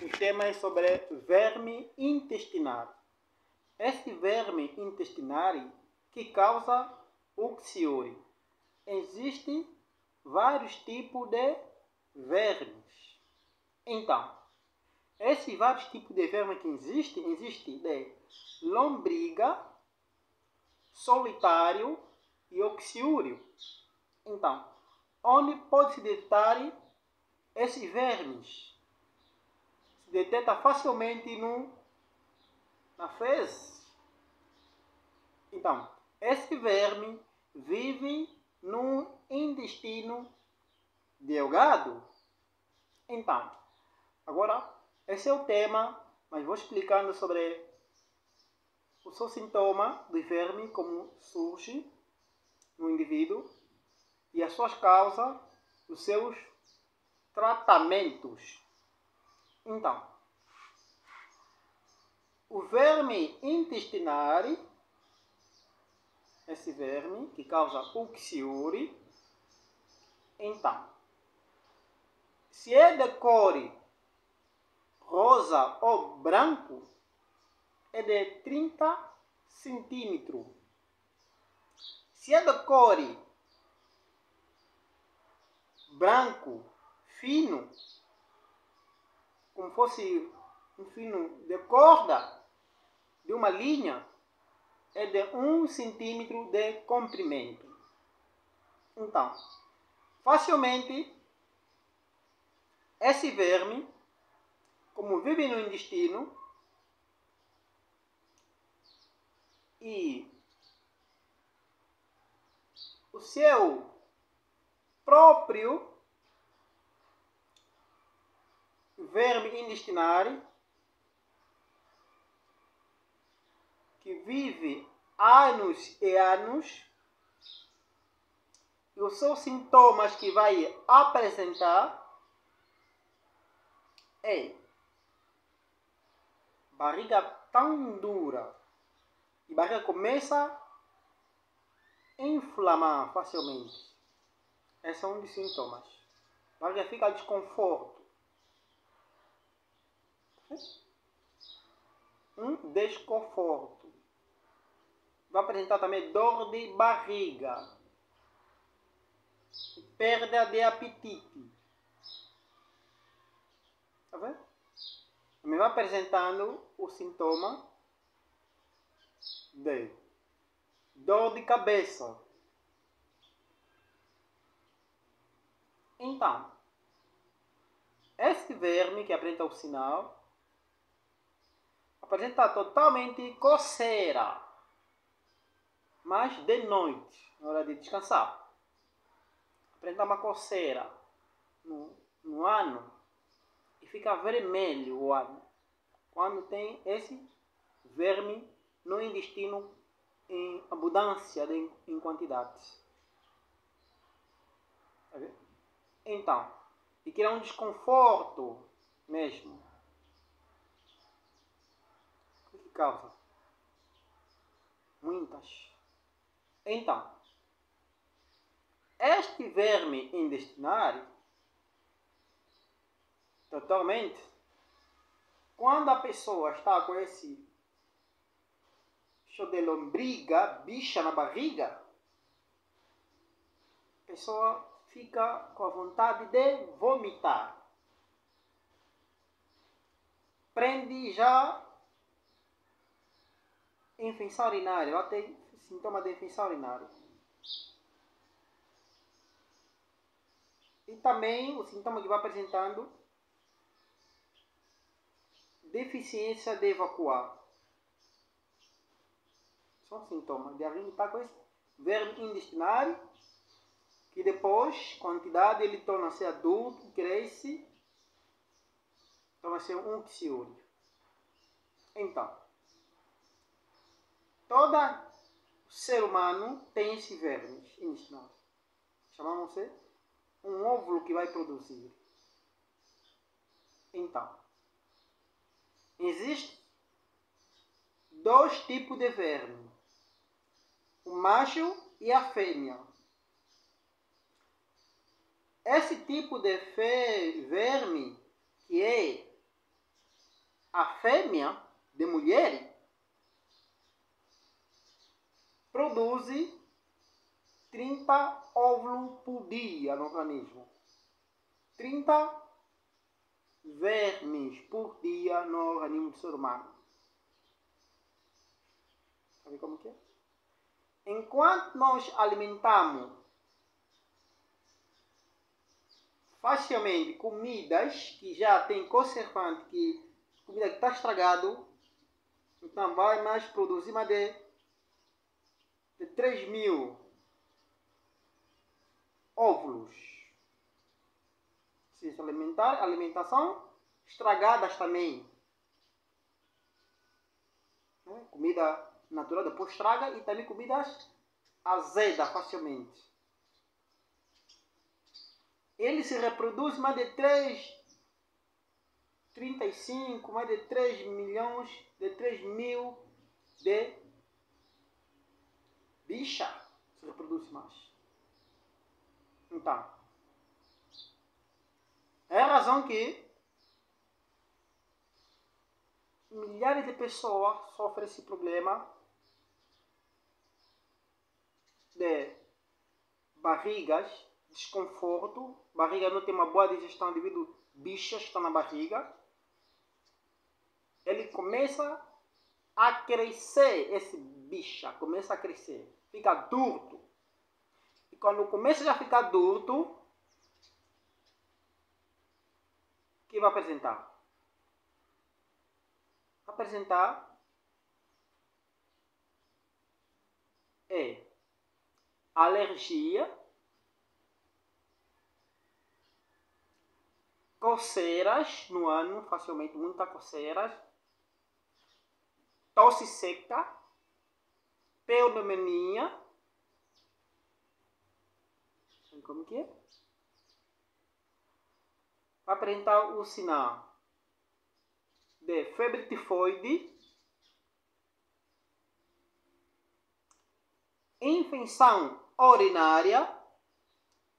O tema é sobre verme intestinal. Este verme intestinal que causa uxiúria. Existem vários tipos de vermes. Então, esses vários tipos de vermes que existem de lombriga, solitário e oxiúrio. Então, onde pode se detectar esses vermes? Se detecta facilmente na fezes. Então, esse verme vive no intestino delgado. Então, agora, esse é o tema, mas vou explicando sobre o seu sintoma do verme, como surge no indivíduo, e as suas causas, os seus tratamentos. Então, o verme intestinal, esse verme que causa uxiúria, então, se é de cor rosa ou branco, é de 30 centímetros. Se é de cor branco fino, como fosse um fino de corda, de uma linha, é de 1 centímetro de comprimento. Então, facilmente, esse verme, como vive no intestino, e o seu próprio verme intestinal, que vive anos e anos, e os seus sintomas que vai apresentar é barriga tão dura, e a barriga começa a inflamar facilmente. Esses são os sintomas. A barriga fica desconforto. Um desconforto. Vai apresentar também dor de barriga, perda de apetite. Tá vendo? Me vai apresentando o sintoma de dor de cabeça. Então, esse verme que apresenta o sinal apresenta totalmente coceira, mas de noite, na hora de descansar. Apresenta uma coceira no ano e fica vermelho o ano quando tem esse verme no intestino em abundância, em quantidades. Tá vendo? Então, e cria um desconforto mesmo. O que causa? Muitas. Então, este verme intestinal, totalmente, quando a pessoa está com esse show de lombriga, bicha na barriga, a pessoa fica com a vontade de vomitar. Prende já infecção urinária, ela tem sintoma de infecção urinária. E também o sintoma que vai apresentando deficiência de evacuar. São sintomas de alguém que está com esse verme intestinal, que depois, quantidade, ele torna-se adulto, cresce, torna-se um uxiúrio. Então, todo ser humano tem esse verme intestinal. Chamamos-se um óvulo que vai produzir. Então, existem 2 tipos de verme, o macho e a fêmea. Esse tipo de verme, que é fêmea de mulher produz 30 óvulos por dia no organismo. 30 vermes por dia no organismo do ser humano. Sabe como que é? Enquanto nós alimentamos facilmente comidas que já têm conservante, comida que está estragado, então vai mais produzir mais de 3.000 óvulos. Se alimentar, alimentação estragadas também. Comida natural depois estraga e também comidas azedas facilmente. Ele se reproduz mais de 35, mais de 3 milhões, de 3.000 de bicha. Se reproduz mais. Então, é a razão que milhares de pessoas sofrem esse problema de barrigas, desconforto, barriga não tem uma boa digestão devido a bichas que estão na barriga. Ele começa a crescer, esse bicha começa a crescer, fica adulto. E quando começa a ficar adulto, o que vai apresentar? Apresentar alergia, coceiras no ano, facilmente muitas coceiras, tosse seca, pneumonia. Sabe como que é? Vai apresentar o sinal de febre tifoide, infecção urinária,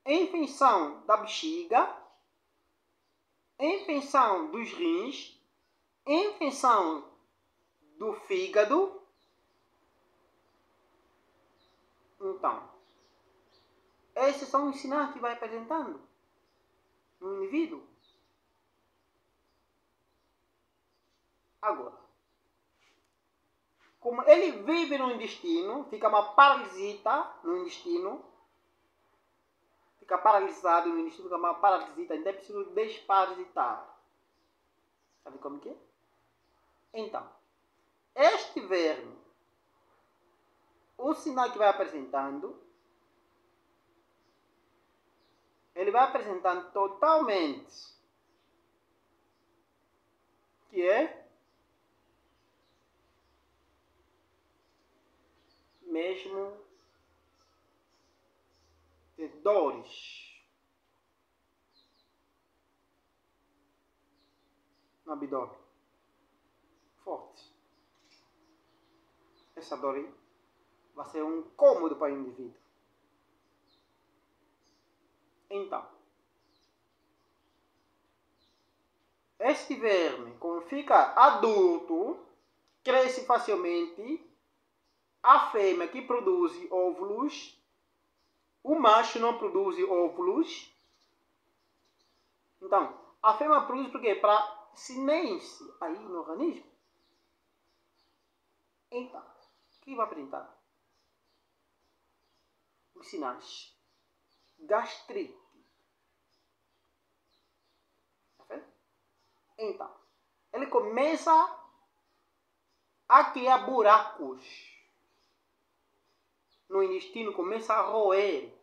infecção da bexiga, infecção dos rins, infecção do fígado. Então, esses são os sinais que vai apresentando no indivíduo. Agora, como ele vive no intestino, fica uma parasita no intestino, fica paralisado no intestino, fica uma parasita, então é preciso desparasitar. Sabe como que é? Então, este verme, o sinal que vai apresentando, ele vai apresentando totalmente que é mesmo de dores no abdômen forte. Essa dor aí vai ser um incômodo para o indivíduo. Então, este verme, quando fica adulto, cresce facilmente. A fêmea que produz óvulos, o macho não produz óvulos. Então, a fêmea produz por quê? Para sinência aí no organismo. Então, o que vai apresentar? Os sinais. Gastrite. Então, ele começa a criar buracos no intestino, começa a roer.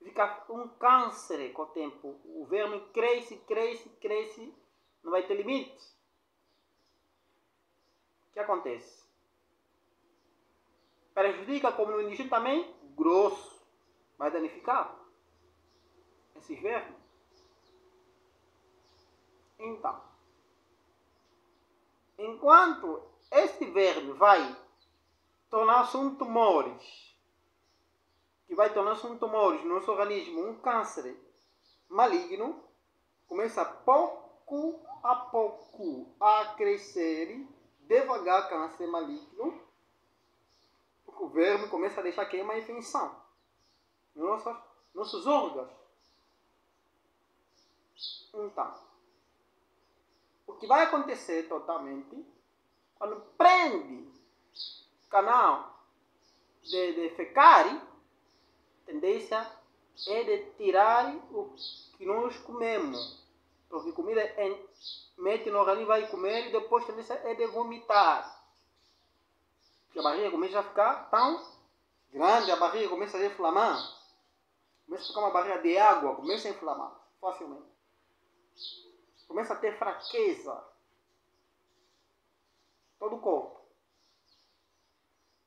Fica um câncer com o tempo. O verme cresce, cresce, cresce. Não vai ter limite. O que acontece? Prejudica, como no intestino também, grosso. Vai danificar esses vermes. Então, enquanto esse verme vai tornar-se um tumores, que vai tornar-se um tumores no nosso organismo, um câncer maligno, começa pouco a pouco a crescer, devagar câncer maligno, o verme começa a deixar que é uma infecção nos nossos órgãos. Então, o que vai acontecer totalmente, quando prende o canal de fecare, a tendência é de tirar o que nós comemos. Porque comida mete no organismo, vai comer e depois a tendência é de vomitar. Porque a barriga começa a ficar tão grande, a barriga começa a inflamar. Começa a ficar uma barriga de água, começa a inflamar facilmente. Começa a ter fraqueza. Todo o corpo.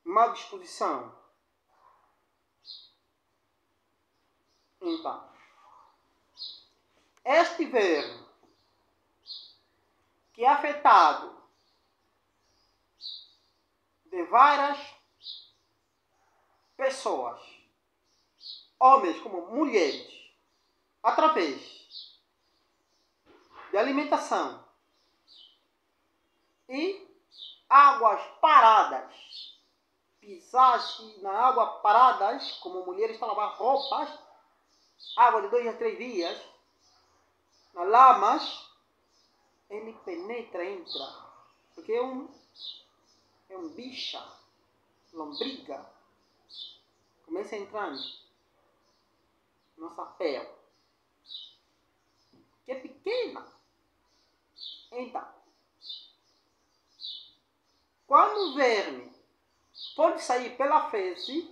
Má disposição. Então, este verme que é afetado de várias pessoas, homens como mulheres, através de alimentação e águas paradas, pisagens na água paradas, como mulheres estão a lavar roupas, água de 2 a 3 dias, na lamas, ele penetra, entra, porque é um bicha, lombriga, começa entrando nossa pele, que é pequena. Então, quando o verme pode sair pela fezes,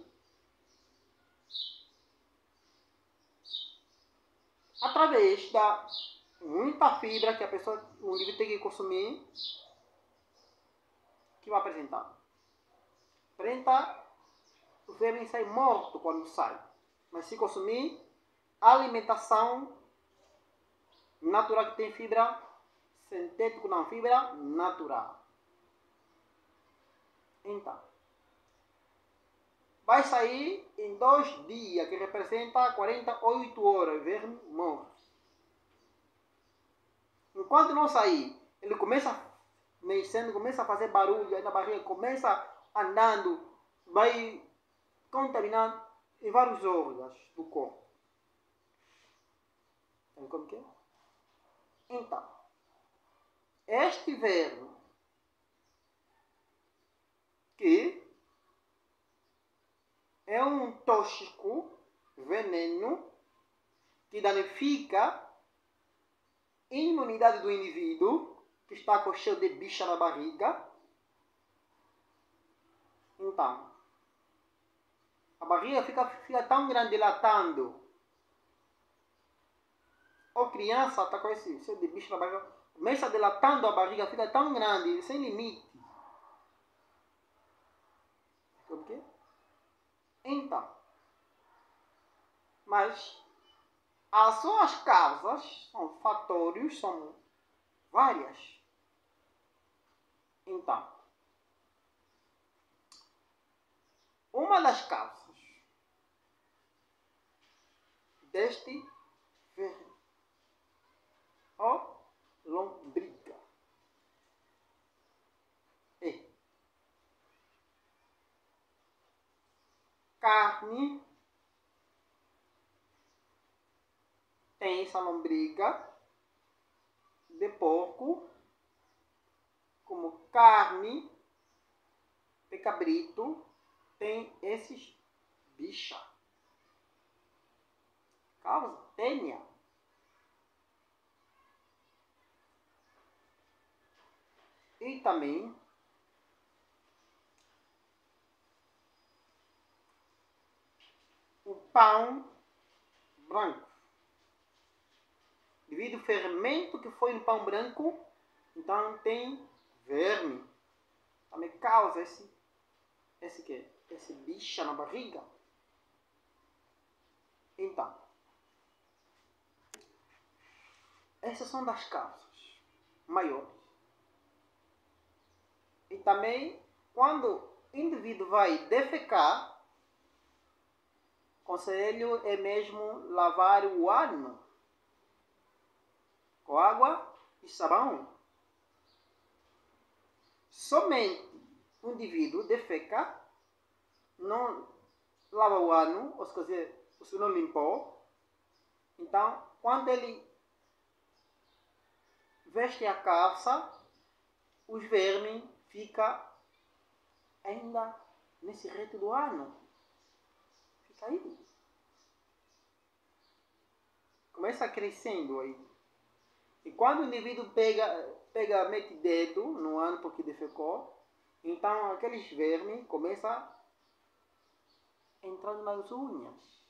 através da muita fibra que a pessoa, o indivíduo tem que consumir, que vai apresentar. O verme sai morto quando sai. Mas se consumir alimentação natural que tem fibra, sintético não, fibra natural. Então, vai sair em 2 dias, que representa 48 horas, verme morto. Enquanto não sair, ele começa mexendo, começa a fazer barulho aí na barriga, começa andando, vai contaminando em vários órgãos do corpo. Sabe como que é? Então, este verme que é um tóxico, veneno, que danifica a imunidade do indivíduo, que está com cheio de bicha na barriga. Então, a barriga fica tão grande, dilatando. Ou criança está com esse cheio de bicho na barriga, começa dilatando a barriga, fica tão grande, sem limite. Sabe o quê? Então, mas as suas causas, são fatores, são várias. Então, uma das causas deste verme, ó, lombriga, é carne, tem essa lombriga de porco, como carne de cabrito, tem esses bicha. Causa tênia. E também o pão branco. Devido ao fermento que foi no pão branco, então tem verme. Também causa esse bicha na barriga. Então, essas são das causas maiores. E também, quando o indivíduo vai defecar, o conselho é mesmo lavar o ano com água e sabão. Somente o indivíduo defeca, não lava o ano, ou se não limpou. Então, quando ele veste a calça, os vermes ficam ainda nesse reto do ano. Fica aí. Começa crescendo aí. E quando o indivíduo mete dedo no ano porque defecou, então aqueles vermes começam a entrar nas unhas.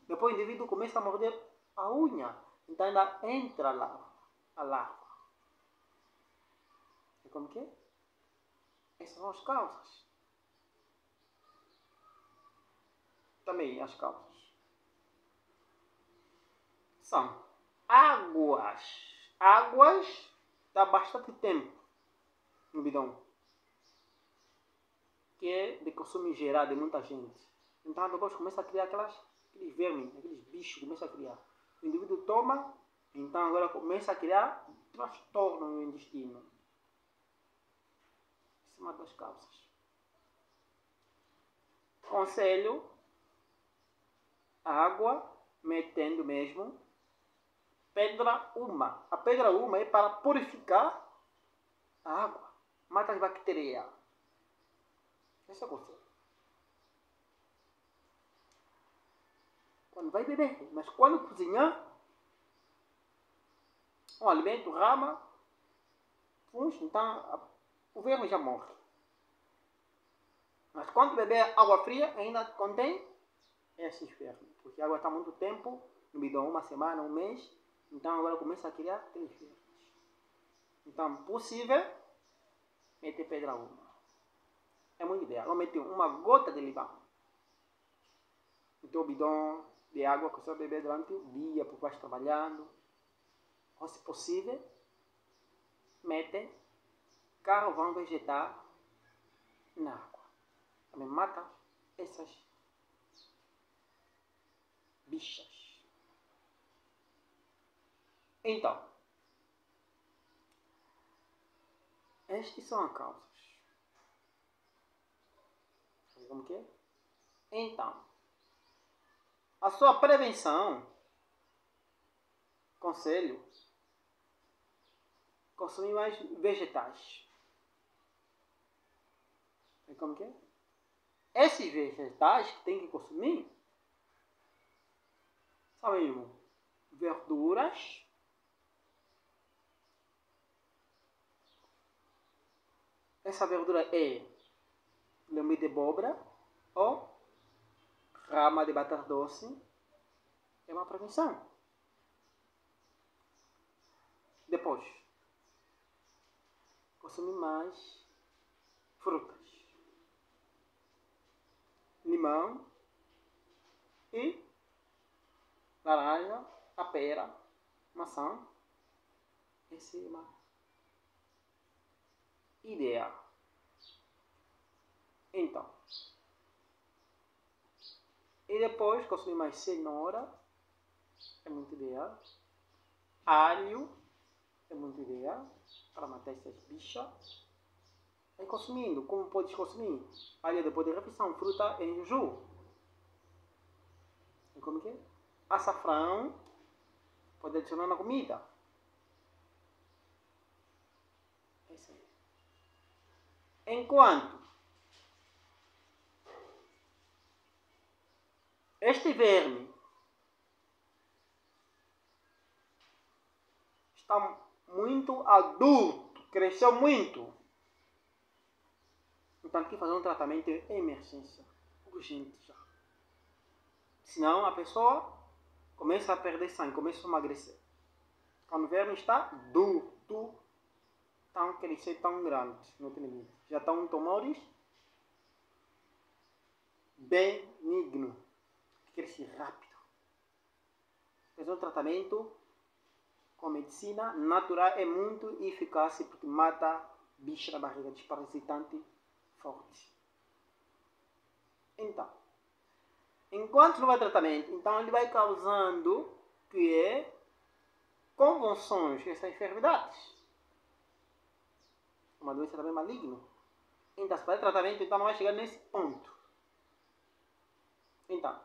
Depois o indivíduo começa a morder a unha. Então ainda entra a larva. E como que é? Essas são as causas. Também as causas são águas. Águas dá bastante tempo no bidão, que é de consumo geral de muita gente. Então depois começa a criar aqueles vermes, aqueles bichos, começa a criar. O indivíduo toma, então agora começa a criar transtorno no intestino. Isso é uma das causas. Conselho: água, metendo mesmo, pedra uma. A pedra uma é para purificar a água, mata as bactérias. Esse é o conselho. Quando vai beber, mas quando cozinhar, um alimento, rama, então o verme já morre. Mas quando beber água fria, ainda contém esses vermes, porque a água está muito tempo no bidão, uma semana, um mês, então agora começa a criar aqueles vermes. Então, possível, meter pedra uma. É muito ideal. Vou meter uma gota de limão. Então, o bidão de água que você vai beber durante o dia, porque vai trabalhando. Ou, se possível, mete carvão vegetal na água. Também mata essas bichas. Então, estas são as causas. Sabe como que é? Então, a sua prevenção, conselho, consumir mais vegetais. Sabe como que é? Esses vegetais que tem que consumir são mesmo verduras, essa verdura é lombo de abóbora ou rama de batata doce, é uma prevenção. Depois, consumir mais frutas, limão e laranja, a pera, maçã. Essa é uma ideia. Então, e depois consumir mais cenoura, é muito ideal. Alho, é muito ideal para matar essas bichas. E consumindo, como podes consumir? Alho depois de refeição, fruta em jejum. E como que é? Açafrão, pode adicionar na comida. É isso aí. Enquanto este verme está muito adulto, cresceu muito, então tem que fazer um tratamento de emergência, urgente já. Senão a pessoa começa a perder sangue, começa a emagrecer. Quando o verme está duro, tão crescer tão grande, não tem limite. Já estão tumores benigno, cresce rápido. Fazer um tratamento com medicina natural é muito eficaz porque mata bicho na barriga, desparasitante forte. Então, enquanto não vai tratamento, então ele vai causando que é convulsões, essas enfermidades. Uma doença também maligna. Então, se fazer tratamento, então não vai chegar nesse ponto. Então,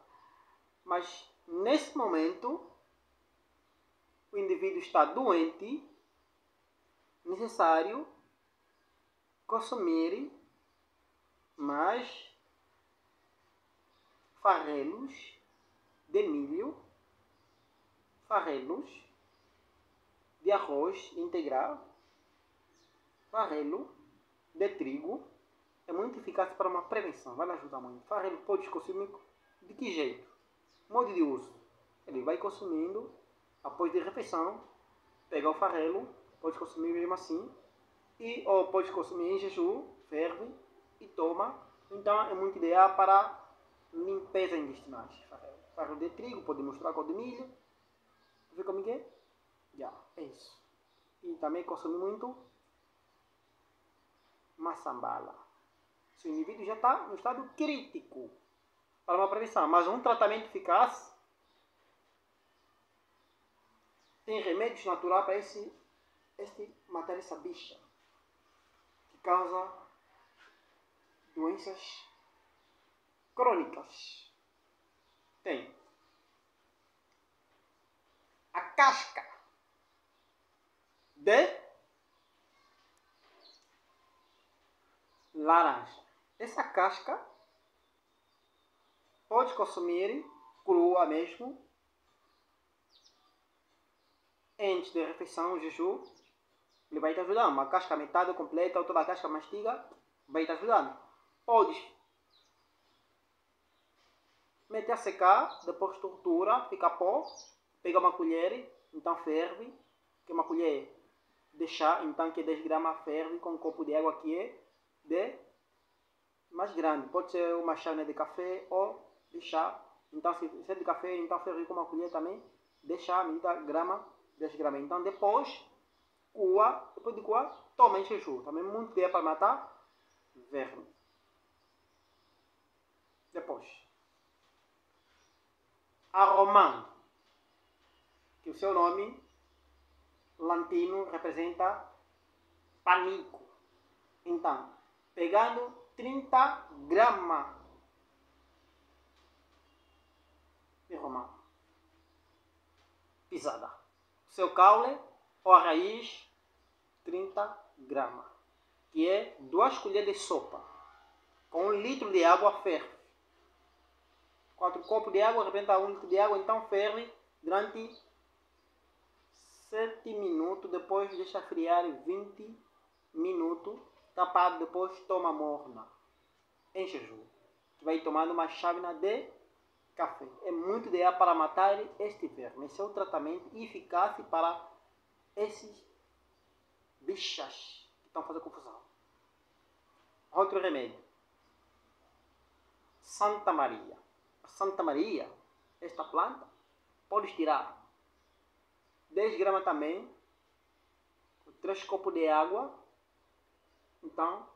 mas nesse momento, o indivíduo está doente, necessário consumir mais farrelos de milho, farrelos de arroz integral, farelo de trigo. É muito eficaz para uma prevenção, vai lhe ajudar muito. Farelo pode consumir de que jeito? Modo de uso. Ele vai consumindo após de refeição, pega o farelo, pode consumir mesmo assim, ou pode consumir em jejum, ferve e toma. Então é muito ideal para limpeza intestinal. Farelo de trigo, pode misturar com o de milho. Vê como é? Já, é isso. E também consumir muito maçambala. Se o indivíduo já está no estado crítico para uma prevenção, mas um tratamento eficaz, tem remédios naturais para matar essa bicha que causa doenças crônicas. Tem a casca de laranja. Essa casca pode consumir crua mesmo, antes da refeição, o jejum. Ele vai te ajudando. Uma casca metade completa ou toda a casca mastiga vai te ajudando. Podes meter a secar, depois tortura, fica pó, pega uma colher, então ferve, que é uma colher de chá, então que é 10 gramas, ferve com um copo de água que é de mais grande, pode ser uma chávena de café ou de chá. Então se é de café, então ferve com uma colher também de chá, 10 gramas, 10 gramas. Então depois de coar, toma em jejum. Também muito ideia para matar verme. Depois, a romã, que o seu nome latino representa panico. Então, pegando 30 gramas de romã pisada, o seu caule ou a raiz, 30 gramas, que é 2 colheres de sopa, com 1 litro de água ferve. 4 copos de água representa 1 litro de água, então ferve durante 7 minutos, depois deixa friar 20 minutos, tapado, depois toma morna, em jejum, que vai tomando uma chávena de café. É muito ideal para matar este verme. Esse é o tratamento eficaz para esses bichas que estão fazendo confusão. Outro remédio, Santa Maria. A Santa Maria, esta planta, pode tirar 10 gramas também, 3 copos de água. Então,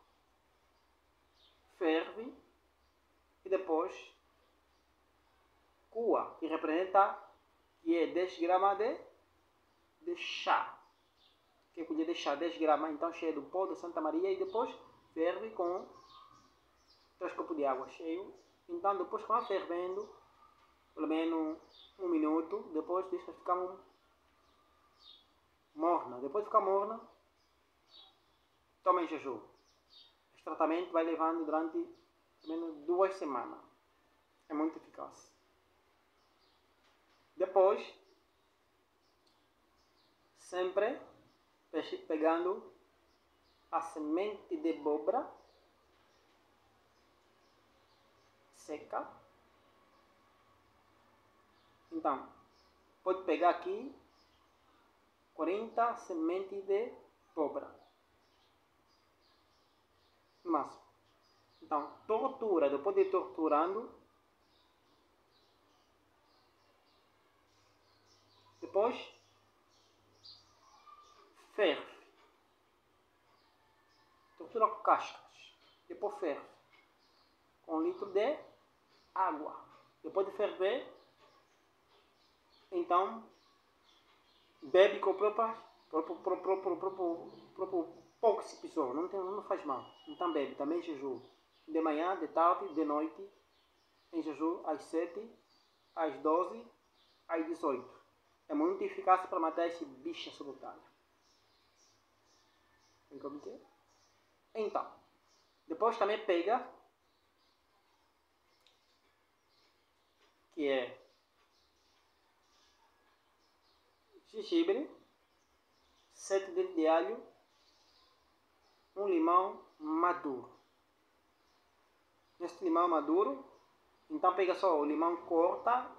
ferve e depois coa, que representa que é 10 gramas de chá. Que é colher de chá, 10 gramas, então cheio do pó de Santa Maria, e depois ferve com 3 copos de água cheio. Então depois vai fervendo, pelo menos 1 minuto, depois deixa ficar morna. Depois de ficar morna, toma em jejum. Esse tratamento vai levando durante pelo menos 2 semanas. É muito eficaz. Depois, sempre pegando a semente de abóbora seca. Então, pode pegar aqui 40 sementes de abóbora. No máximo. Então, tortura. Depois de torturando, depois ferve. Tortura com cascas. Depois ferve com 1 litro de água. Depois de ferver, então bebe com o próprio pouco se pisou, não faz mal. Então bebe, também em jejum. De manhã, de tarde, de noite, em jejum, às 7, às 12, às 18. É muito eficaz para matar esse bicho solitário. Então, depois também pega, que é gengibre, 7 dentes de alho, um limão maduro. Este limão maduro, então pega só o limão, corta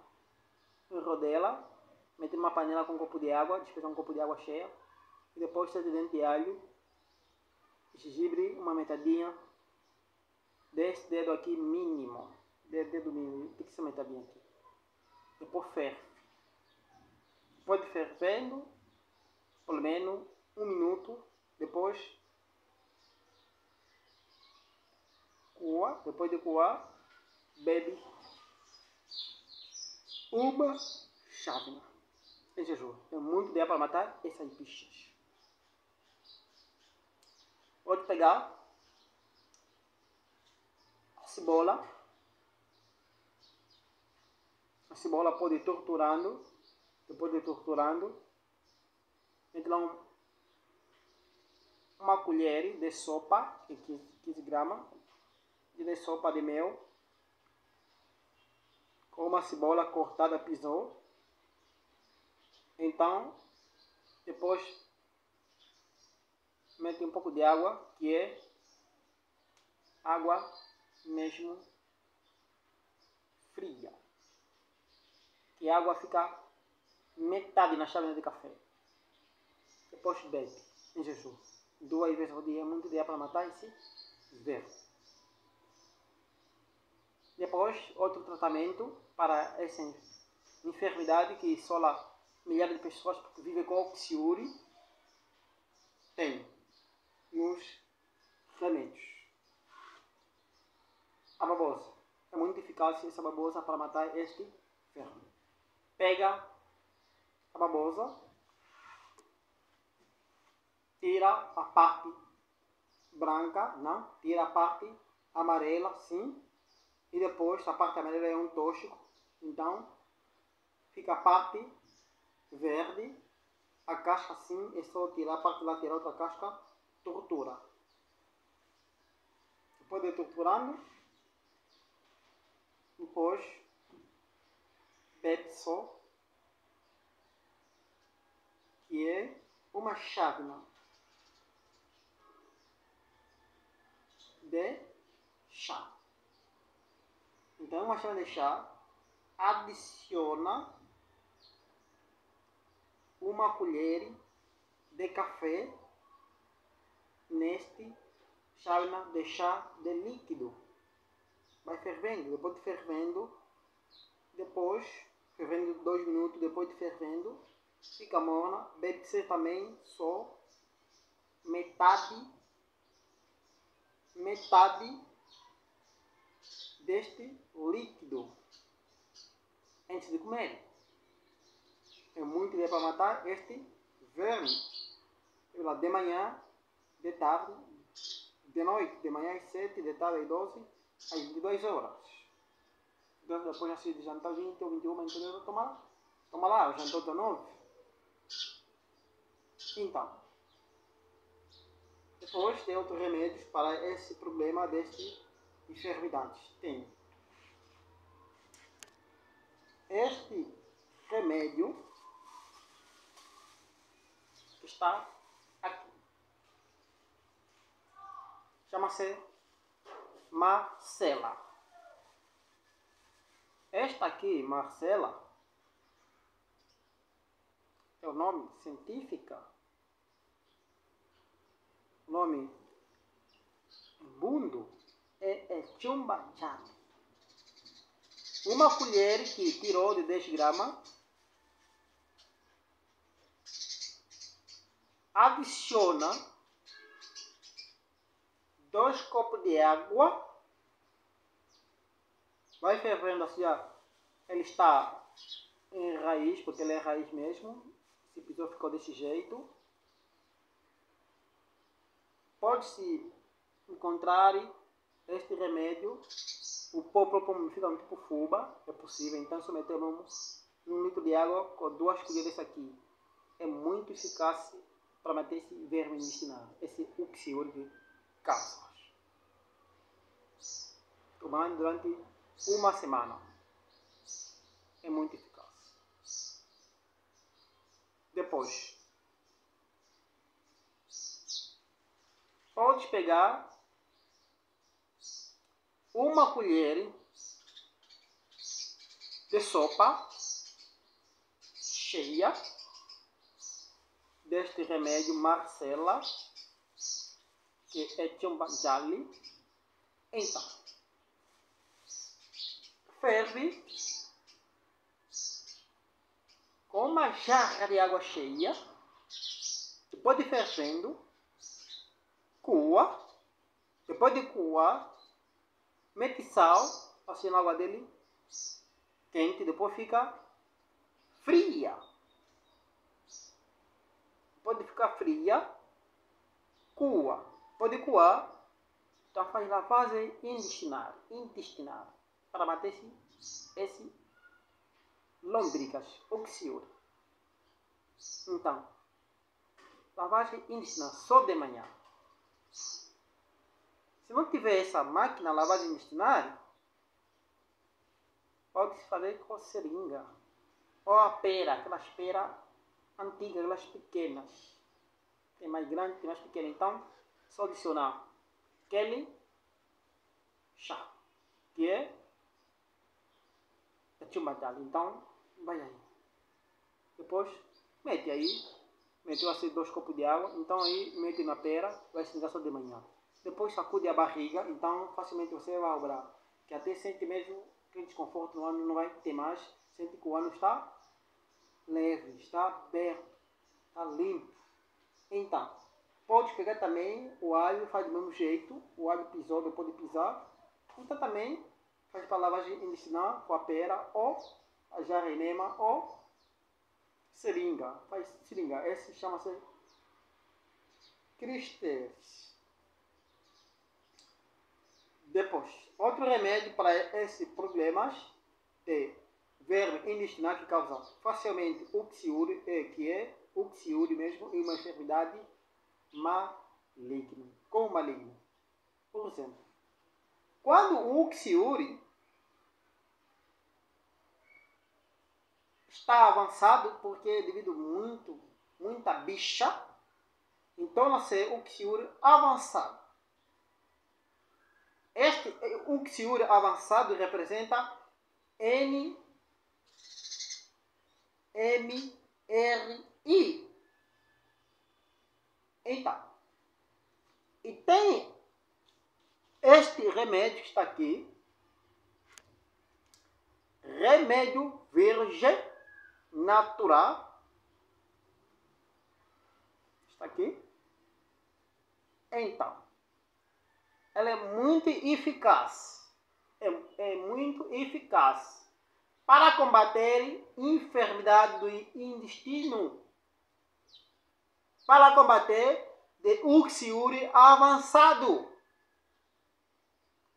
em rodela, mete numa panela com um copo de água, despeja um copo de água cheia, e depois 7 dentes de alho, gengibre, uma metadinha, 10 dedos aqui mínimo, 10 dedos mínimo, tem que ser metadinha aqui. Depois ferve. Pode fervendo, pelo menos 1 minuto, depois coa, depois de coar, bebe uma chávena em jejum. É muito ideal para matar essas bichas. Pode pegar a cebola pode ir torturando, depois de torturando, mete lá uma colher de sopa, que é 15 gramas, de sopa de mel, com uma cebola cortada, pisou. Então, depois mete um pouco de água, que é água mesmo fria. Que a água fica metade na chávena de café. Depois bebe em jejum. 2 vezes ao dia é muito ideal para matar esse verme. Depois, outro tratamento para essa enfermidade que assola milhares de pessoas porque vivem com oxiúria, tem nos remédios. A babosa. É muito eficaz essa babosa para matar este verme. Pega a babosa, tira a parte branca, não, tira a parte amarela, sim, e depois a parte amarela é um tóxico, então fica a parte verde, a casca sim, é só tirar a parte lateral da casca, tortura. Depois de torturando, depois bebe só, que é uma chávena de chá. Então, uma chávena de chá, adiciona uma colher de café neste chávena de chá de líquido. Vai fervendo, depois de fervendo, fervendo 2 minutos, depois de fervendo, fica morna, bebe-se também só metade deste líquido antes de comer. É muito ideal para matar este verme. De manhã, de tarde, de noite, de manhã às 7, de tarde às 12, às 22 horas. Então, depois assim, de jantar 20 ou 21, então toma lá, o jantar 19. Então, depois tem outros remédios para esse problema deste enfermidades. Tem este remédio que está aqui. Chama-se Marcela. Esta aqui, Marcela, é o nome científico. O nome bundo é chumba chate. Uma colher que tirou de 10 gramas, adiciona 2 copos de água, vai fervendo assim, ele está em raiz, porque ele é raiz mesmo, Esse episódio ficou desse jeito. Pode-se encontrar este remédio. O pó próprio fica tipo fuba, é possível. Então sometemos 1 litro de água com 2 colheres aqui. É muito eficaz para manter esse verme intestinal, esse uxiúrico de cálcio. Tomando durante 1 semana. É muito eficaz. Depois, pode pegar 1 colher de sopa cheia deste remédio Marcella, que é Chombanjali. Então, ferve com uma jarra de água cheia. Depois de fervendo, coa. Depois de coar, mete sal, assim na água dele quente, depois fica fria. Pode ficar fria, coa. Pode coar, então faz lavagem intestinal para bater esse lombricas, uxiúria. Então, lavagem intestinal só de manhã. Se não tiver essa máquina lavagem intestinal, pode-se fazer com seringa. Ou a pera, aquelas peras antigas, aquelas pequenas. Tem mais grande, tem mais pequena. Então, só adicionar aquele chá, que é a Chombanjali. Então, vai aí. Depois, meteu assim 2 copos de água. Então, aí, mete na pera, vai se ligar só de manhã. Depois, sacude a barriga. Então, facilmente você vai obrar. Que até sente mesmo aquele desconforto no ano, não vai ter mais. Sente que o ano está leve, está aberto, está limpo. Então, pode pegar também o alho, faz do mesmo jeito. O alho pisou, depois de pisar. Então, também faz para lavagem intestinal com a pera, ou a jarenema, ou seringa. Faz seringa. Esse chama-se Cristes. Depois, outro remédio para esses problemas de verme intestinal que causa facilmente uxiúria, que é uxiúria mesmo, e uma enfermidade maligna. Como maligno? Por exemplo, quando o uxiúria está avançado, porque devido muita bicha, então nasce o uxiúria avançado. Este uxiúria avançado representa NMRI. Então, e tem este remédio que está aqui, remédio virgem natural, está aqui. Então, ela é muito eficaz, é muito eficaz para combater enfermidade do intestino, para combater de uxiúria avançado,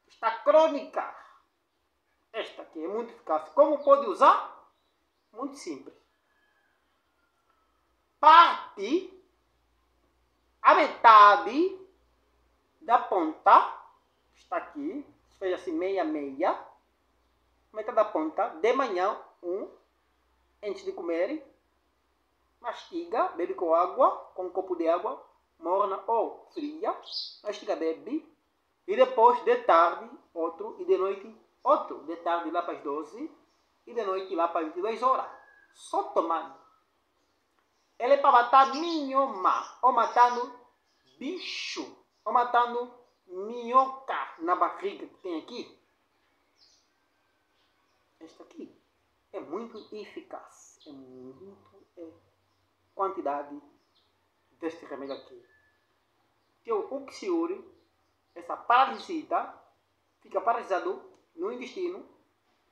está crônica. Esta aqui é muito eficaz. Como pode usar? Muito simples. Parte a metade da ponta, está aqui, fez assim meia, metade da ponta, de manhã, antes de comer, mastiga, bebe com água, com um copo de água, morna ou fria, mastiga, bebe, e depois de tarde, outro, e de noite, outro, de tarde lá para as 12, e de noite lá para 22 horas, só tomando. Ele é para matar minhoma, ou matando bicho, ou matando minhoca na barriga que tem aqui. Esta aqui é muito eficaz. É quantidade deste remédio aqui. Que o uxiúria, essa parasita, fica paralisado no intestino,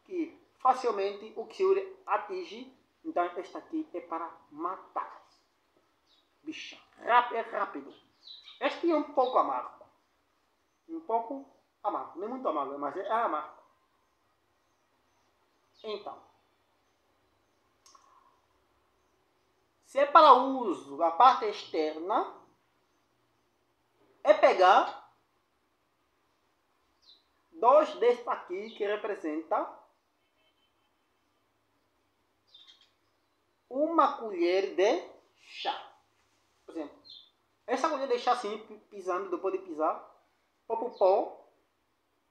que facilmente o uxiúria atinge Então, esta aqui é para matar. Bicha. É rápido. Este é um pouco amargo. Um pouco amargo. Não é muito amargo, mas é amargo. Então, se é para uso a parte externa, é pegar 2 destes aqui que representa uma colher de chá. Por exemplo, essa colher de chá assim, pisando, depois de pisar, pó,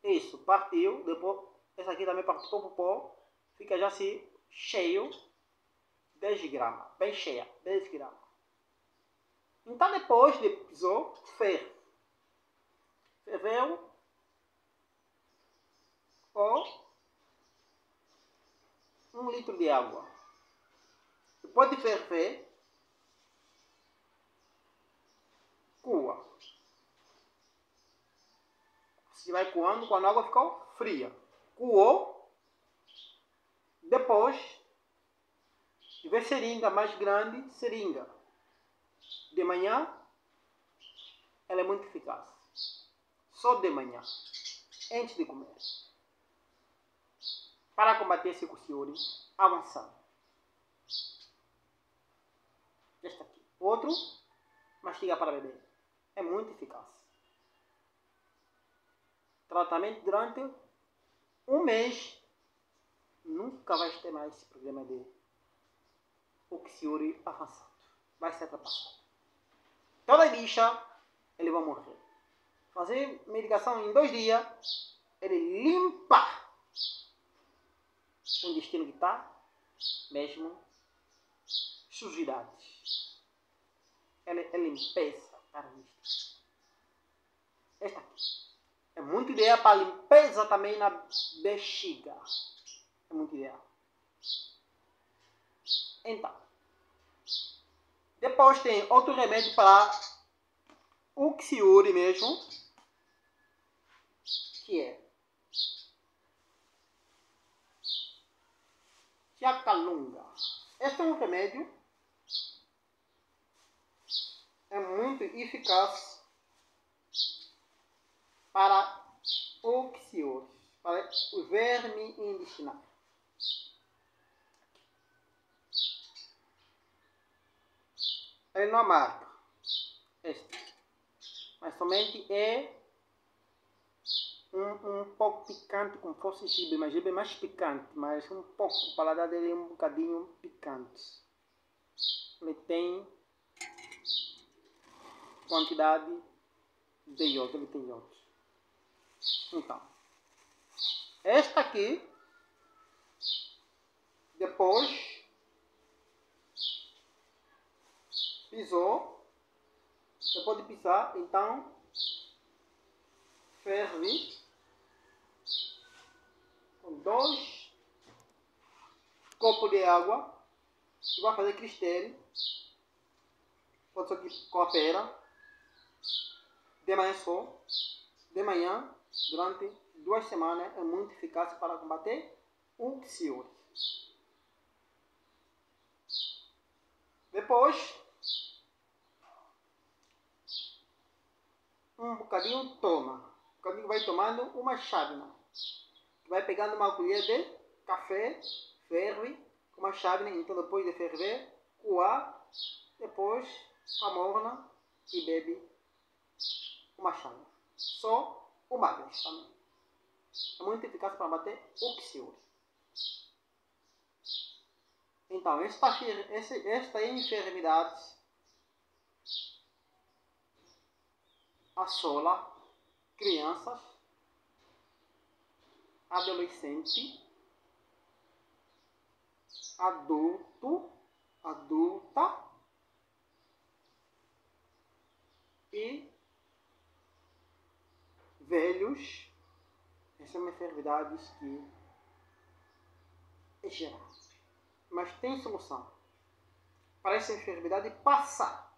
isso, partiu, depois, essa aqui também partiu, pó, fica já assim, cheio, 10 gramas, bem cheia, 10 gramas. Então depois de pisou, ferveu, ou 1 litro de água. Depois de ferver, coa. Se vai coando quando a água ficou fria. Coou. Depois, se tiver seringa mais grande, seringa. De manhã, ela é muito eficaz. Só de manhã, antes de comer. Para combater esse cuciúri avançado. Este aqui. Outro, mastiga para beber. É muito eficaz. Tratamento durante 1 mês. Nunca vai ter mais esse problema de cuciúri avançado. Vai ser ultrapassado. Toda bicha, ele vai morrer. Fazer medicação em 2 dias, ele limpa o intestino que está, mesmo sujidades. Ela é limpeza para o intestino. Esta aqui é muito ideal para limpeza também na bexiga. É muito ideal. Então, depois tem outro remédio para o cuciúri mesmo, que é Jacalunga. Este é um remédio, é muito eficaz para o cuciúri, para o verme intestinal. Ele não amarga, este, mas somente é um pouco picante, como fosse gibe, mas gibe é mais picante, mas um pouco, o paladar dele é um bocadinho picante. Ele tem quantidade de iodo, ele tem iodo. Então, esta aqui, depois, pisou, depois de pisar, então, ferve com 2 copos de água, e vai fazer cristal, pode ser aqui com a pera, de manhã só, de manhã, durante 2 semanas, é muito eficaz para combater o cuciúri. Depois, um bocadinho toma, um bocadinho vai tomando uma chávena, vai pegando uma colher de café, ferve com uma chávena, então depois de ferver, coar, depois amorna e bebe uma chávena. Só uma vez também. É muito eficaz para bater o cuciúri. Então, esta enfermidade assola crianças, adolescente, adulta e velhos. Essas são enfermidades que é geral, mas tem solução para essa enfermidade passar,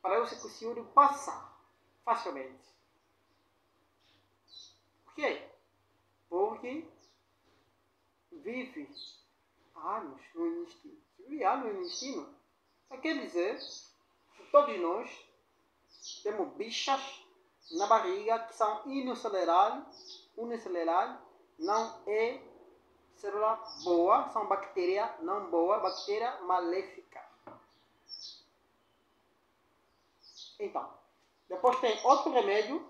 para esse cuciúri passar facilmente. Por quê? Porque vive anos no intestino. E anos no intestino, quer dizer que todos nós temos bichas na barriga que são unicelulares, não é célula boa, são bactéria não boa, bactéria maléfica. Então, depois tem outro remédio.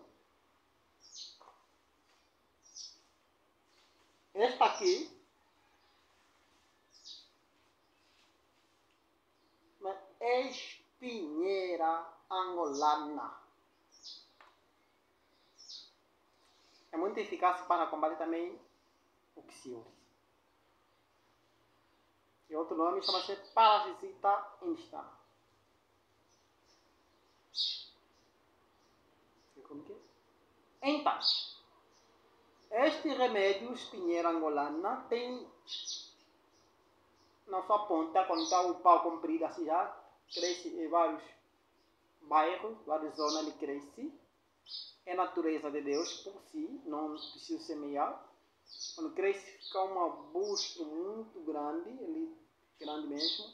Esta aqui, espinheira angolana. É muito eficaz para combater também o psoríase. E outro nome chama-se parasita intestinal. Então, este remédio, espinheira angolana, tem na sua ponta, quando está o pau comprido assim já, cresce em vários bairros, várias zonas ele cresce. É a natureza de Deus por si, não precisa semear. Quando cresce, fica um arbusto muito grande, ele grande mesmo.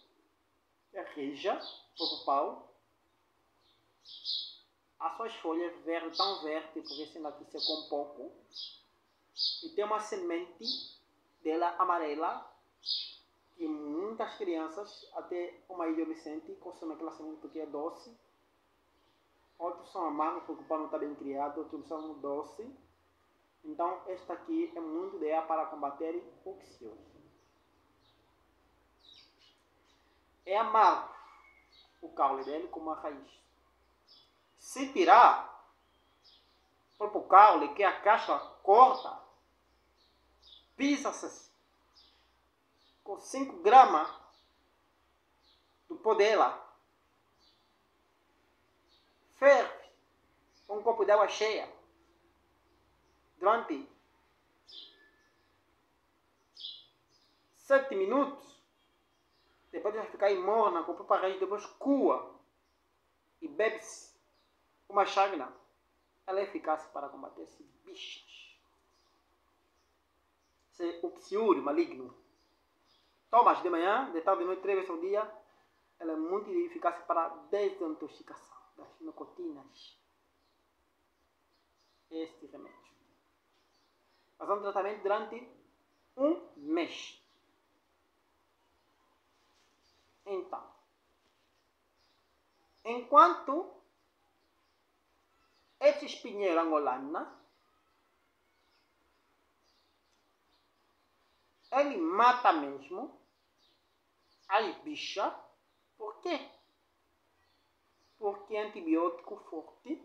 É reja, pouco pau. As suas folhas verdes, tão verdes, porque esse daqui secou um pouco. E tem uma semente dela amarela, que muitas crianças, até uma adolescente, consomem aquela semente porque é doce. Outros são amargos porque o pão não está bem criado, outros são doces. Então, esta aqui é muito ideal para combater o psoríase. É amargo o caule dele como a raiz. Se tirar o próprio caule, que a casca corta, pisa-se com 5 gramas do pó dela. Ferve com um copo de água cheia durante 7 minutos. Depois vai ficar morna com a própria raiz, depois coa e bebe-se uma chávena. Ela é eficaz para combater esses bichos. Esse é o psoríase maligno. Tomas de manhã, de tarde, de noite, 3 vezes ao dia. Ela é muito eficaz para a desintoxicação das nicotinas. Este remédio. Faz um tratamento durante 1 mês. Então, enquanto esse espinheiro angolana, ele mata mesmo as bichas. Por quê? Porque é antibiótico forte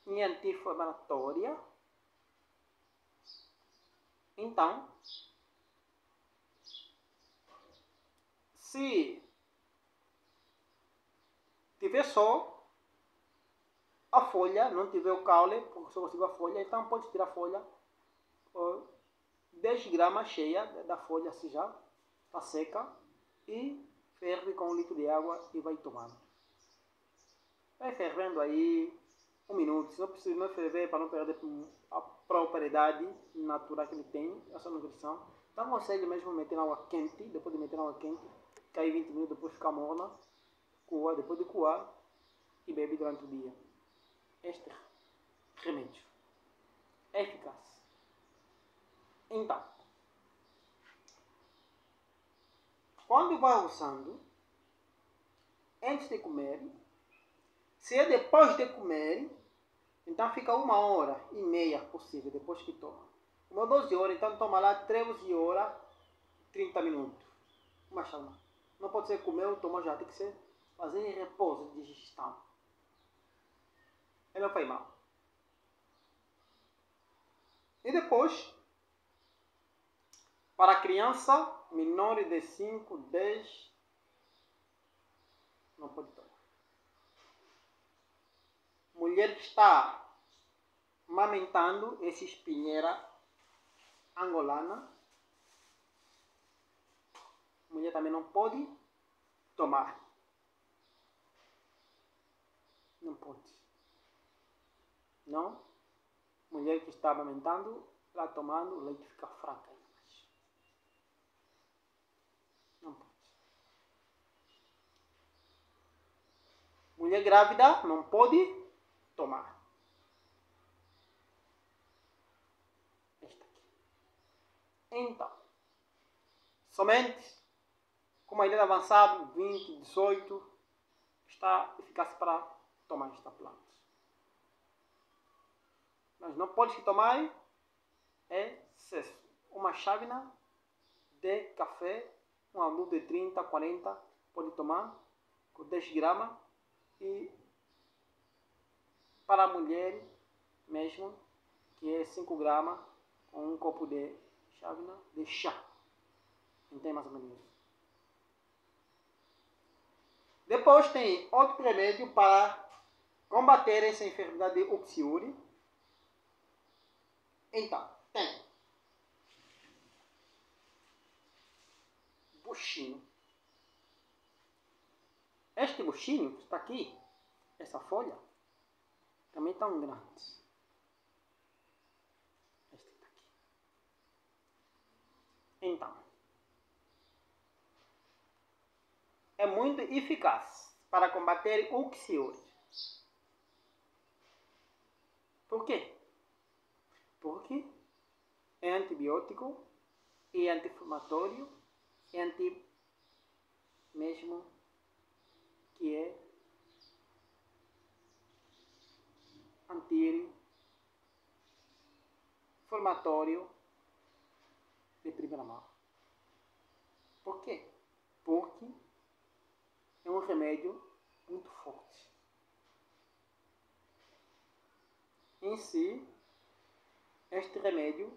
e anti-inflamatória. Então, se tiver só a folha, não tiver o caule, porque só consigo a folha, então pode tirar a folha, 10 gramas cheia da folha assim já, está seca, e ferve com 1 litro de água e vai tomando. Vai fervendo aí 1 minuto, se não precisa não ferver para não perder a propriedade natural que ele tem, essa nutrição. Então consegue mesmo meter na água quente, depois de meter na água quente, cair 20 minutos, depois ficar morna, coa, depois de coar, e bebe durante o dia. Este remédio é eficaz. Então, quando vai usando, antes de comer, se é depois de comer, então fica 1h30 possível depois que toma. Uma 12 horas, então toma lá 13 horas, 30 minutos. Uma chama. Não pode ser comer ou tomar já, tem que ser fazer em repouso de digestão. Ele não faz mal. E depois, para criança menor de 5, 10, não pode tomar. Mulher que está amamentando essa espinheira angolana, mulher também não pode tomar. Não pode. Não. Mulher que está amamentando, ela tomando, o leite fica fraco. Mulher grávida não pode tomar. Esta aqui. Então, somente com uma idade avançada, 20, 18, está eficaz para tomar esta planta. Mas não pode tomar excesso. Uma chávena de café, um adulto de 30, 40, pode tomar com 10 gramas. E para a mulher mesmo, que é 5 gramas, com um copo de chávena de chá. Entende mais ou menos isso? Depois tem outro remédio para combater essa enfermidade de Uxiuri. Então, tem buchinho. Este buchinho que está aqui, essa folha, também está um grande. Este está aqui. Então, é muito eficaz para combater o Uxiuri. Por quê? Porque é antibiótico, é anti-inflamatório, é mesmo que é anti-inflamatório de primeira mão. Por quê? Porque é um remédio muito forte. Em si, este remédio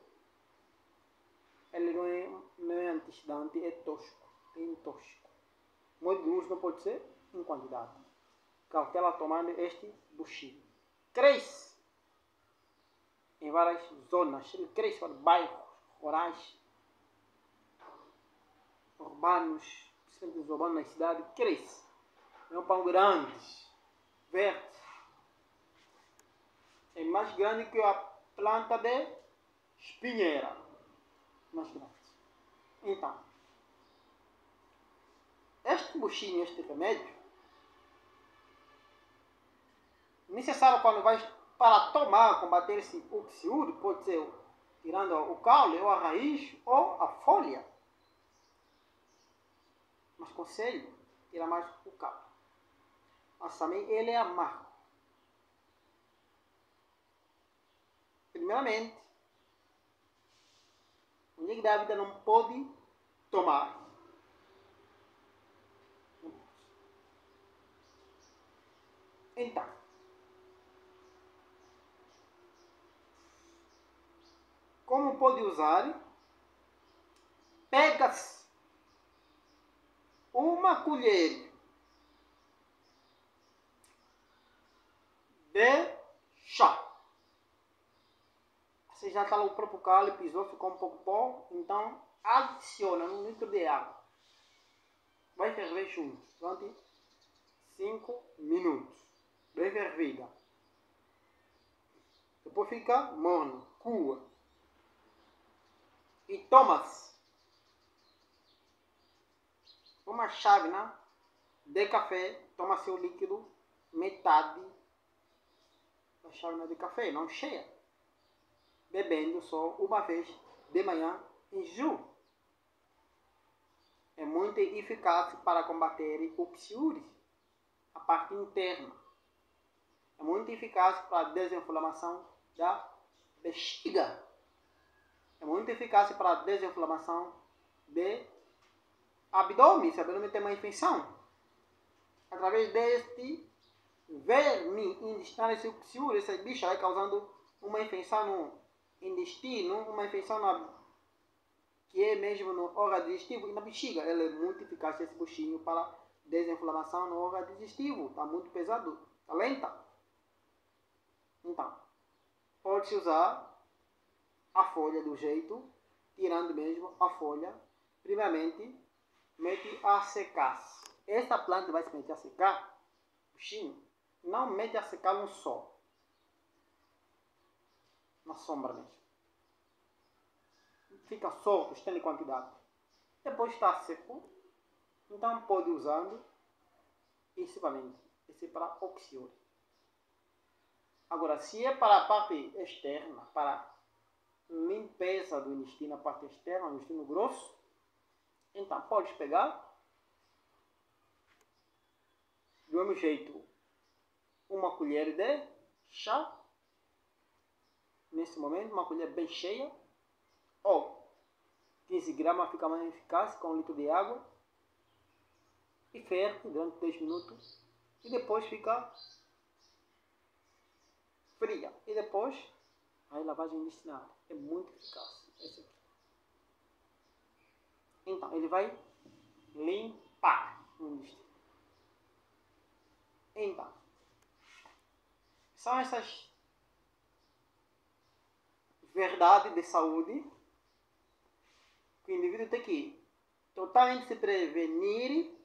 ele não é antioxidante, é tóxico. É tóxico. O modo de uso não pode ser em quantidade. Cautela tomando este buchinho. Cresce em várias zonas. Ele cresce em bairros rurais, urbanos, principalmente os urbanos na cidade. Cresce. É um pão grande, verde. É mais grande que a planta de espinheira. Mais grande. Então, este buchinho, este remédio, necessário quando vai para tomar, combater esse Uxiuri, pode ser tirando o caule, ou a raiz, ou a folha. Mas conselho, tirar mais o caule. Mas também ele é amargo. Primeiramente, mulher grávida não pode tomar. Então, como pode usar? Pega-se uma colher de chá. Você já está o próprio caule, pisou, ficou um pouco pó, então adiciona 1 litro de água. Vai ferver junto durante 5 minutos. Bem fervida. Depois fica morno, cua. E toma-se uma chávena de café, toma-se o líquido, metade da chávena de café, não cheia. Bebendo só uma vez de manhã em jejum. É muito eficaz para combater o Uxiuri, a parte interna. É muito eficaz para a desinflamação da bexiga. É muito eficaz para a desinflamação do abdômen, se o abdômen tem uma infecção. Através deste verme intestinal, esse Uxiuri, essa bicha vai causando uma infecção no intestino, uma infecção que é mesmo no órgão digestivo e na bexiga. Ele é muito eficaz, esse buchinho, para desinflamação no órgão digestivo. Está muito pesado, está lenta. Então, pode-se usar a folha do jeito, tirando mesmo a folha. Primeiramente, mete a secar. Esta planta vai se meter a secar, buchinho, não mete a secar no sol, na sombra mesmo. Fica solto, está em quantidade. Depois está seco, então pode ir usando excessivamente. Esse é para oxiúria. Agora, se é para a parte externa, para limpeza do intestino, a parte externa, o intestino grosso, então pode pegar, do mesmo jeito, uma colher de chá, nesse momento, uma colher bem cheia, ou 15 gramas fica mais eficaz com 1 litro de água, e ferve durante 10 minutos, e depois fica fria. E depois, aí lavagem intestinal. É muito eficaz. Esse aqui. Então, ele vai limpar o intestino. Então, são essas verdades de saúde que o indivíduo tem que totalmente se prevenir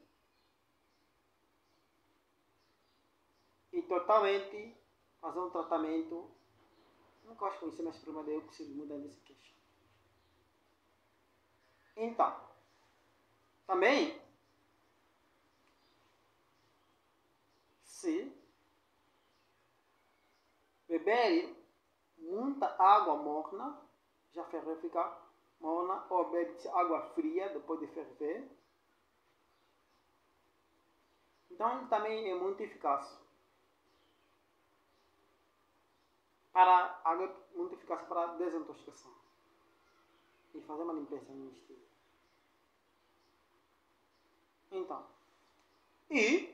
e totalmente fazer um tratamento. Nunca gosto de conhecer mais problema de eu preciso mudar desse queixo. Então, também, se beber muita água morna, já ferver fica morna, ou bebe água fria depois de ferver. Então, ele também é muito eficaz. Muito eficaz para a desintoxicação e fazer uma limpeza no intestino. Então, e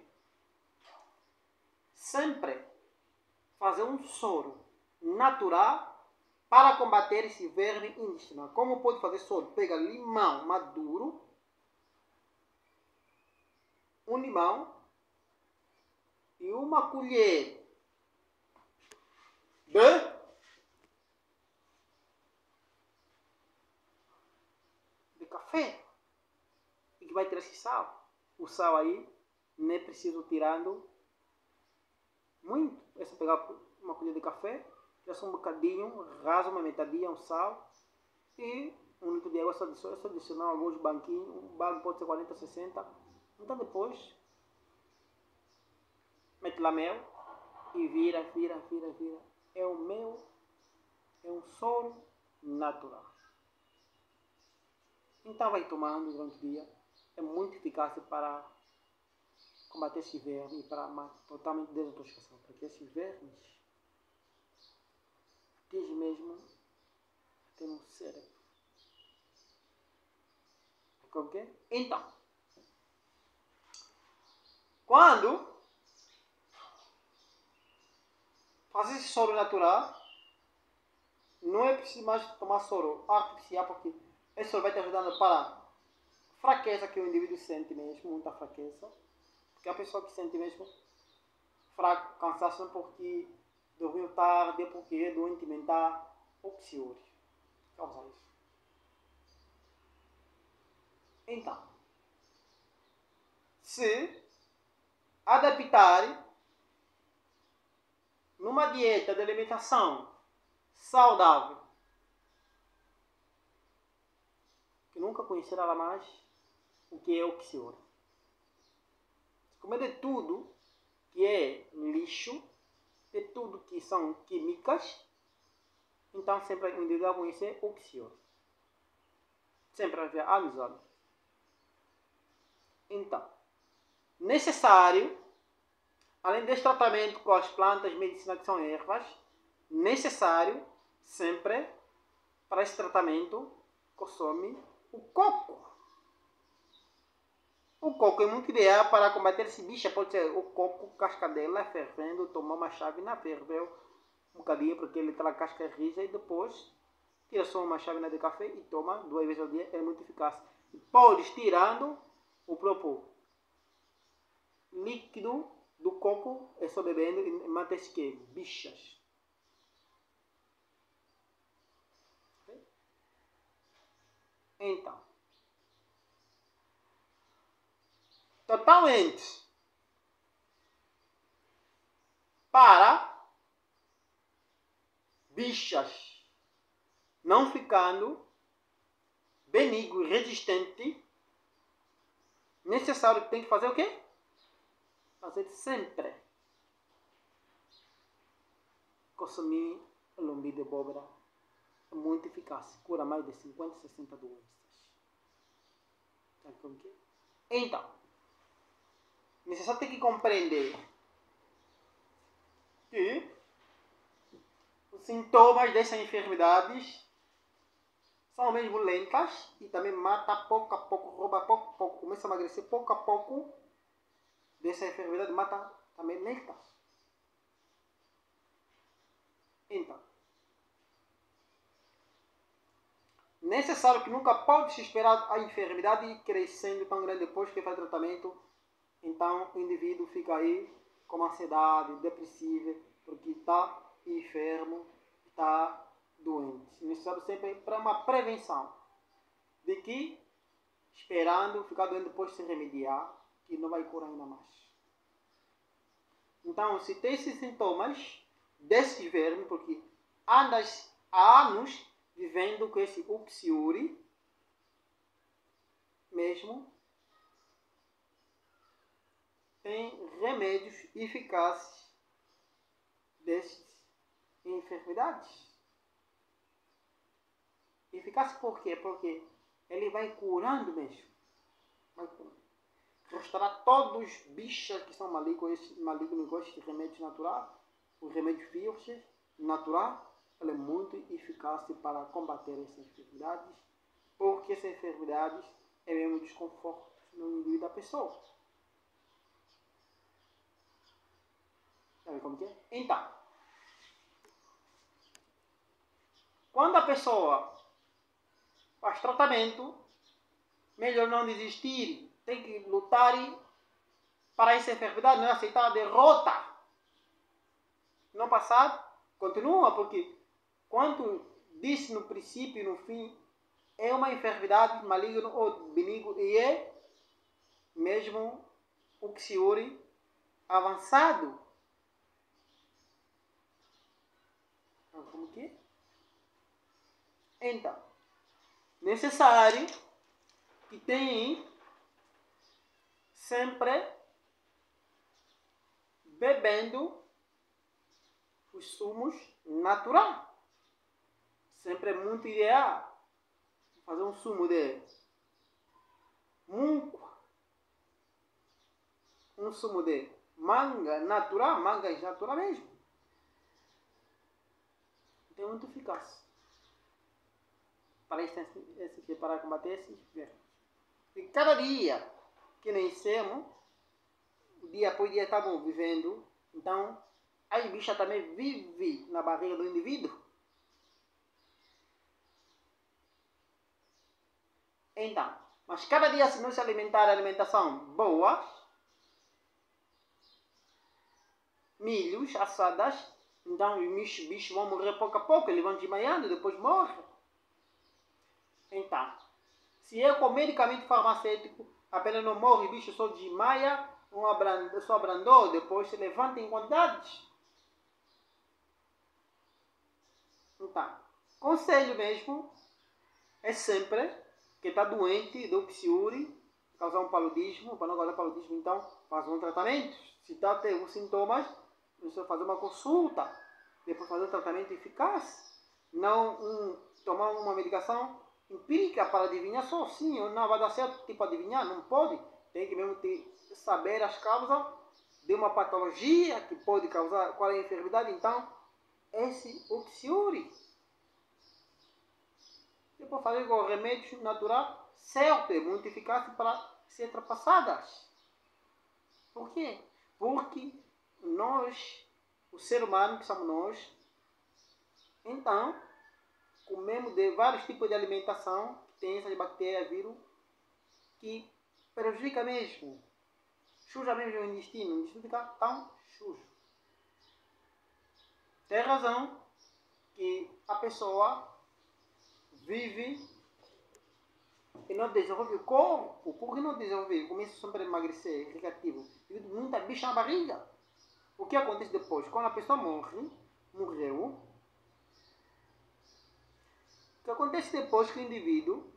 sempre fazer um soro natural para combater esse verme intestinal. Como pode fazer soro? Pega limão maduro, um limão e uma colher de café, e que vai ter esse sal. O sal aí não é preciso tirando muito. É só pegar uma colher de café, tirar só um bocadinho, rasa uma metadinha, um sal, e 1 litro de água. Só adicionar alguns banquinhos, um banco pode ser 40, 60. Então depois mete lá mel e vira. É um soro natural. Então vai tomando durante o dia. É muito eficaz para combater esse verme e para totalmente desintoxicação. Porque esses vermes atingem mesmo até no cérebro. Ok? Então, quando fazer esse soro natural, não é preciso mais tomar soro artificial, porque esse soro vai te ajudando para a fraqueza que o indivíduo sente mesmo, muita fraqueza. Porque a pessoa que sente mesmo fraco, cansaço, porque dormiu tarde, porque é doente mental, oxiúria. Causa isso. Então, se adaptar numa dieta de alimentação saudável, que nunca conhecerá mais o que é oxiúria. Comer de tudo que é lixo, de tudo que são químicas, então sempre o indivíduo vai conhecer oxiúria. Sempre haver amizade. Então, necessário, além desse tratamento com as plantas medicinais que são ervas, necessário sempre para esse tratamento consome o coco. O coco é muito ideal para combater esse bicho. Pode ser o coco, cascadela, fervendo, tomar uma chávena, ferveu um bocadinho porque ele está na casca rija, e depois tira só uma chávena de café e toma 2 vezes ao dia. É muito eficaz. E podes tirando o próprio líquido do coco, é só bebendo e mantém-se que bichas. Então, totalmente para bichas não ficando benigno e resistente, necessário, tem que fazer o quê? Fazer sempre consumir lombi de abóbora é muito eficaz, cura mais de 50, 60 doenças. Então, você só tem que compreender que os sintomas dessas enfermidades são mesmo lentas e também mata pouco a pouco, rouba pouco a pouco, começa a emagrecer pouco a pouco. Dessa enfermidade mata também lenta. Então, necessário que nunca pode se esperar a enfermidade crescendo tão grande depois que faz tratamento. Então, o indivíduo fica aí com ansiedade, depressiva, porque está enfermo, está doente. Necessário sempre para uma prevenção de que, esperando ficar doente depois de se remediar, que não vai curar ainda mais. Então, se tem esses sintomas desse verme, porque andas há anos vivendo com esse uxiuri, mesmo, tem remédios eficazes dessas enfermidades. Eficaz por quê? Porque ele vai curando mesmo. Vai curando. Restaurar todos os bichos que são malignos com esses remédios naturais. Os remédios virgens naturais, ele é muito eficaz para combater essas enfermidades, porque essas enfermidades é mesmo desconforto no indivíduo da pessoa. Sabe como que é? Então, quando a pessoa faz tratamento, melhor não desistir. Tem que lutar para essa enfermidade, não é aceitar a derrota. No passado, continua, porque quanto disse no princípio e no fim, é uma enfermidade maligna ou benigna e é mesmo o uxiuri avançado. Como que é? Então, necessário que tem sempre bebendo os sumos naturais. Sempre é muito ideal fazer um sumo de munco, um sumo de manga natural, mangas natural mesmo. Então é muito eficaz para combater esses vermes. E cada dia que nascemos, dia após dia estamos vivendo, então as bichas também vivem na barriga do indivíduo. Então, mas cada dia se não se alimentar a alimentação boa, milhos, assadas, então os bichos vão morrer pouco a pouco, eles vão desmaiando, depois morrem. Então, se é com medicamento farmacêutico, apenas não morre, o bicho só desmaia, só abrandou, depois se levanta em quantidades. Então, conselho mesmo é sempre que está doente do uxiuri, causar um paludismo, para não causar paludismo, então faz um tratamento. Se está tendo sintomas, precisa fazer uma consulta, depois fazer um tratamento eficaz, não tomar uma medicação empírica para adivinhar só sim ou não vai dar certo, tipo adivinhar, não pode. Tem que mesmo saber as causas de uma patologia que pode causar qual é a enfermidade, então esse uxiuri. Depois fazer com remédios naturais, certo, é muito eficaz para ser ultrapassadas. Por quê? Porque nós, o ser humano que somos nós, então, comemos de vários tipos de alimentação que tem essas bactérias, vírus, que prejudica mesmo, suja mesmo o intestino fica tão sujo. Tem razão que a pessoa vive e não desenvolve o corpo. Por que não desenvolve? Começa sempre a emagrecer, negativo. Muita bicha na barriga. O que acontece depois? Quando a pessoa morreu, o que acontece depois que o indivíduo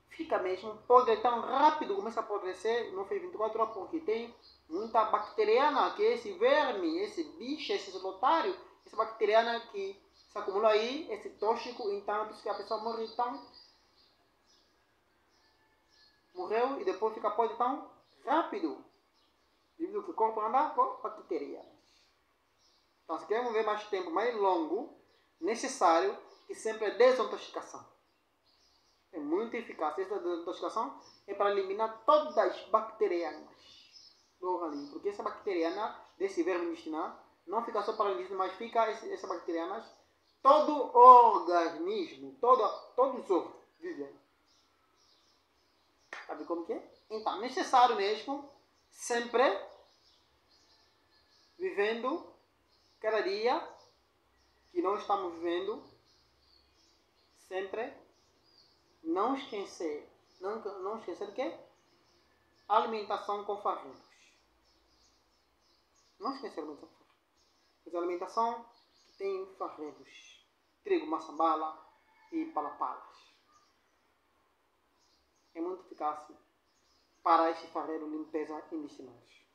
fica mesmo podre tão rápido, começa a apodrecer, não fez 24 horas, porque tem muita bacteriana, que é esse verme, esse bicho, esse lotário, essa bacteriana que se acumula aí, esse tóxico, então por isso que a pessoa morre tão... Morreu e depois fica podre tão rápido. Devido que o corpo anda com bacterias. Então, se queremos ver mais tempo, mais longo, necessário que sempre a desintoxicação. É muito eficaz. Essa desintoxicação é para eliminar todas as bacterianas do organismo. Porque essa bacteriana desse verme intestinal não fica só para o intestino, mas fica essa bacteriana todo o organismo, todos os órgãos vivem. Sabe como que é? Então, necessário mesmo sempre vivendo cada dia que nós estamos vivendo, sempre não esquecer o quê? Alimentação com farrelos. Não esquecer a alimentação com farrelos. Mas a alimentação que tem farrelos. Trigo, maçambala e palapalas. É muito eficaz para esse farrelo limpeza intestinais.